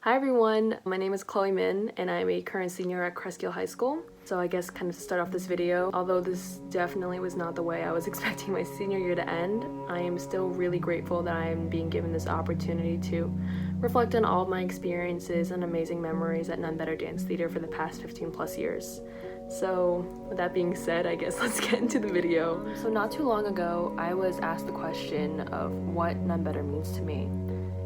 Hi everyone, my name is Chloe Min and I'm a current senior at Cresskill High School. So I guess kind of to start off this video, although this definitely was not the way I was expecting my senior year to end, I am still really grateful that I am being given this opportunity to reflect on all of my experiences and amazing memories at None Better Dance Theater for the past 15 plus years. So with that being said, I guess let's get into the video. So not too long ago, I was asked the question of what None Better means to me.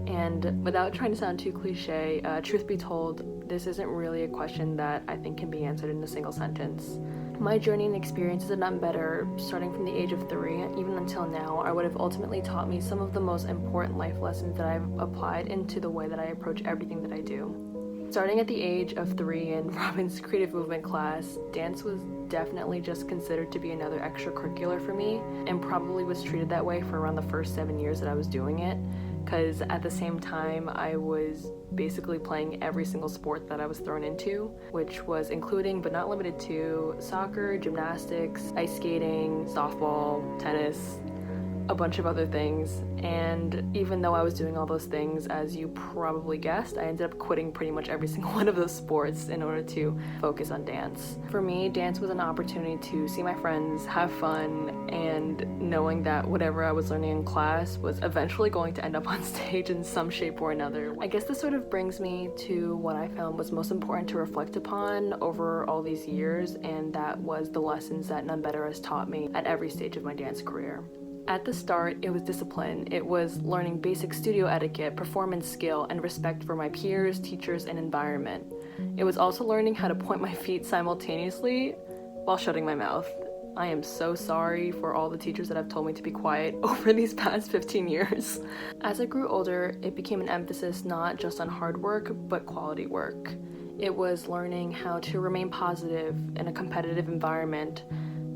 And without trying to sound too cliche, truth be told, this isn't really a question that I think can be answered in a single sentence. My journey and experiences at None Better, starting from the age of 3, even until now, are what have ultimately taught me some of the most important life lessons that I've applied into the way that I approach everything that I do. Starting at the age of 3 in Robin's creative movement class, dance was definitely just considered to be another extracurricular for me, and probably was treated that way for around the first 7 years that I was doing it. Because at the same time, I was basically playing every single sport that I was thrown into, which was including but not limited to soccer, gymnastics, ice skating, softball, tennis, a bunch of other things. And even though I was doing all those things, as you probably guessed, I ended up quitting pretty much every single one of those sports in order to focus on dance. For me, dance was an opportunity to see my friends, have fun, and knowing that whatever I was learning in class was eventually going to end up on stage in some shape or another. I guess this sort of brings me to what I found was most important to reflect upon over all these years, and that was the lessons that None Better has taught me at every stage of my dance career. At the start, it was discipline. It was learning basic studio etiquette, performance skill, and respect for my peers, teachers, and environment. It was also learning how to point my feet simultaneously while shutting my mouth. I am so sorry for all the teachers that have told me to be quiet over these past 15 years. As I grew older, it became an emphasis not just on hard work, but quality work. It was learning how to remain positive in a competitive environment,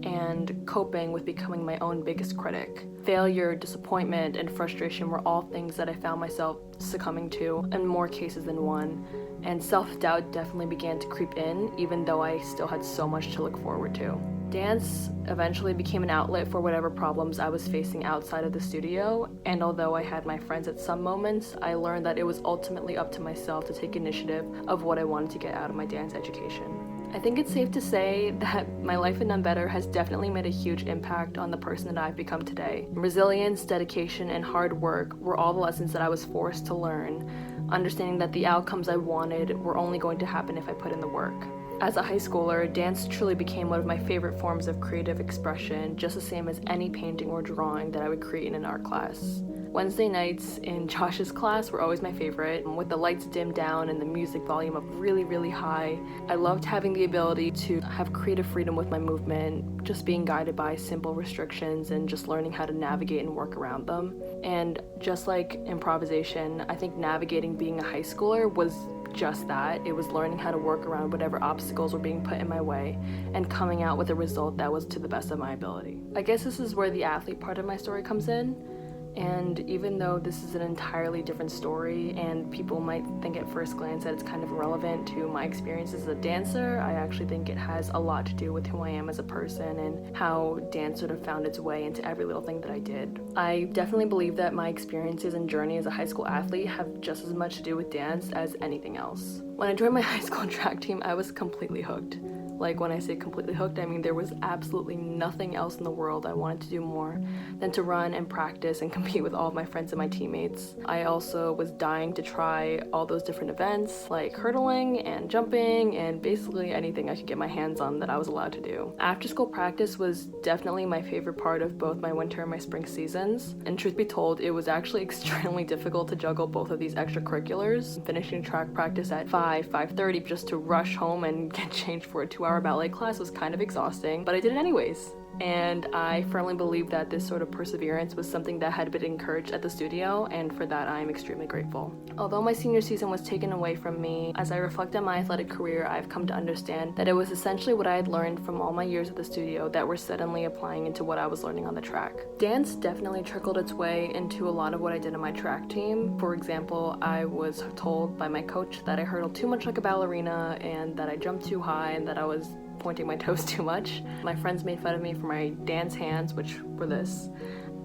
and coping with becoming my own biggest critic. Failure, disappointment, and frustration were all things that I found myself succumbing to in more cases than one, and self-doubt definitely began to creep in, even though I still had so much to look forward to. Dance eventually became an outlet for whatever problems I was facing outside of the studio, and although I had my friends at some moments, I learned that it was ultimately up to myself to take initiative of what I wanted to get out of my dance education. I think it's safe to say that my life at None Better has definitely made a huge impact on the person that I've become today. Resilience, dedication, and hard work were all the lessons that I was forced to learn, understanding that the outcomes I wanted were only going to happen if I put in the work. As a high schooler, dance truly became one of my favorite forms of creative expression, just the same as any painting or drawing that I would create in an art class. Wednesday nights in Josh's class were always my favorite, with the lights dimmed down and the music volume up really, really high. I loved having the ability to have creative freedom with my movement, just being guided by simple restrictions and just learning how to navigate and work around them. And just like improvisation, I think navigating being a high schooler was just that. It was learning how to work around whatever obstacles were being put in my way and coming out with a result that was to the best of my ability. I guess this is where the athlete part of my story comes in. And even though this is an entirely different story and people might think at first glance that it's kind of irrelevant to my experiences as a dancer, I actually think it has a lot to do with who I am as a person and how dance sort of found its way into every little thing that I did. I definitely believe that my experiences and journey as a high school athlete have just as much to do with dance as anything else. When I joined my high school track team, I was completely hooked. Like, when I say completely hooked, I mean there was absolutely nothing else in the world I wanted to do more than to run and practice and compete with all of my friends and my teammates. I also was dying to try all those different events like hurdling and jumping and basically anything I could get my hands on that I was allowed to do. After school practice was definitely my favorite part of both my winter and my spring seasons, and truth be told, it was actually extremely difficult to juggle both of these extracurriculars. Finishing track practice at 5:30 just to rush home and get changed for a 2-hour ballet class was kind of exhausting, but I did it anyways. And I firmly believe that this sort of perseverance was something that had been encouraged at the studio, and for that I am extremely grateful. Although my senior season was taken away from me, as I reflect on my athletic career, I've come to understand that it was essentially what I had learned from all my years at the studio that were suddenly applying into what I was learning on the track. Dance definitely trickled its way into a lot of what I did on my track team. For example, I was told by my coach that I hurdled too much like a ballerina and that I jumped too high and that I was pointing my toes too much. My friends made fun of me for my dance hands, which were this,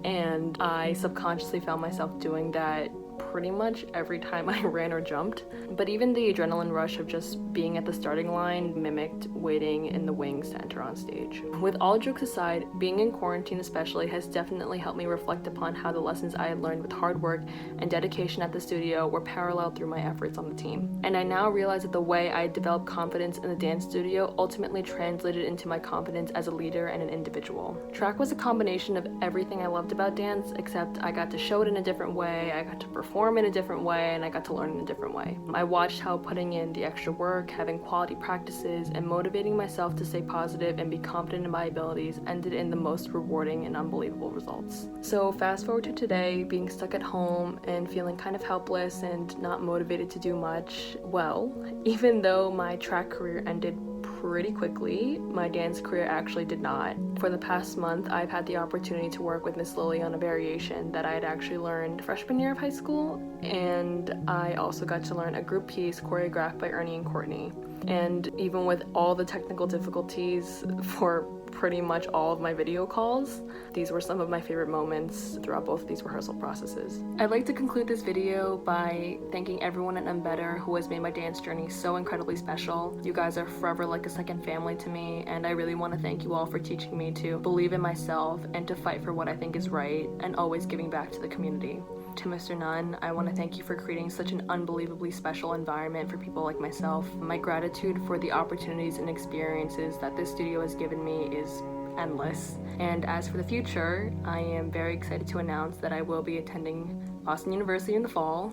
and I subconsciously found myself doing that pretty much every time I ran or jumped. But even the adrenaline rush of just being at the starting line mimicked waiting in the wings to enter on stage. With all jokes aside, being in quarantine especially has definitely helped me reflect upon how the lessons I had learned with hard work and dedication at the studio were paralleled through my efforts on the team. And I now realize that the way I developed confidence in the dance studio ultimately translated into my confidence as a leader and an individual. Track was a combination of everything I loved about dance, except I got to show it in a different way, I got to perform in a different way, and I got to learn in a different way. I watched how putting in the extra work, having quality practices, and motivating myself to stay positive and be confident in my abilities ended in the most rewarding and unbelievable results. So fast forward to today, being stuck at home and feeling kind of helpless and not motivated to do much. Well, even though my track career ended pretty quickly, my dance career actually did not. For the past month, I've had the opportunity to work with Miss Lily on a variation that I had actually learned freshman year of high school, and I also got to learn a group piece choreographed by Ernie and Courtney. And even with all the technical difficulties for pretty much all of my video calls, these were some of my favorite moments throughout both of these rehearsal processes. I'd like to conclude this video by thanking everyone at Unbetter who has made my dance journey so incredibly special. You guys are forever like a second family to me, and I really want to thank you all for teaching me to believe in myself and to fight for what I think is right, and always giving back to the community. To Mr. Nunn, I want to thank you for creating such an unbelievably special environment for people like myself. My gratitude for the opportunities and experiences that this studio has given me is endless. And as for the future, I am very excited to announce that I will be attending Boston University in the fall.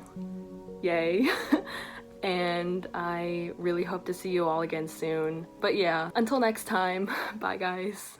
Yay! And I really hope to see you all again soon. But yeah, until next time, bye guys.